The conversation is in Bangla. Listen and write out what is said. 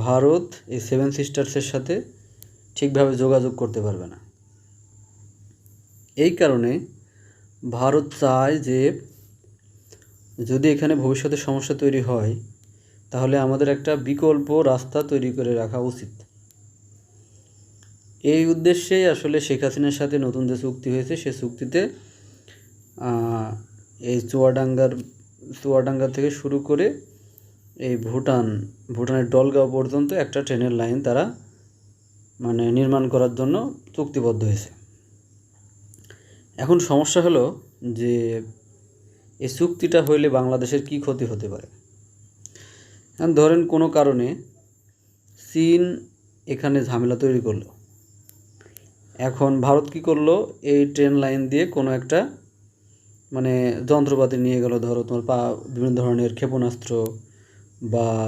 ভারত এই সেভেন সিস্টার্সের সাথে ঠিকভাবে যোগাযোগ করতে পারবে না। এই কারণে ভারত চায় যে যদি এখানে ভবিষ্যতে সমস্যা তৈরি হয় তাহলে আমাদের একটা বিকল্প রাস্তা তৈরি করে রাখা উচিত। এই উদ্দেশ্যেই আসলে শেখ হাসিনার সাথে নতুন যে চুক্তি হয়েছে সে চুক্তিতে এই চুয়াডাঙ্গা থেকে শুরু করে এই ভুটানের ডলগাঁও পর্যন্ত একটা ট্রেনের লাইন তারা নির্মাণ করার জন্য চুক্তিবদ্ধ হয়েছে। এখন সমস্যা হলো যে এই চুক্তিটা হইলে বাংলাদেশের কী ক্ষতি হতে পারে। এখন ধরেন কোনো কারণে চীন এখানে ঝামেলা তৈরি করলো, এখন ভারত কী করলো, এই ট্রেন লাইন দিয়ে কোনো একটা যন্ত্রপাতি নিয়ে গেল, ধরো তোমার বিভিন্ন ধরনের ক্ষেপণাস্ত্র বা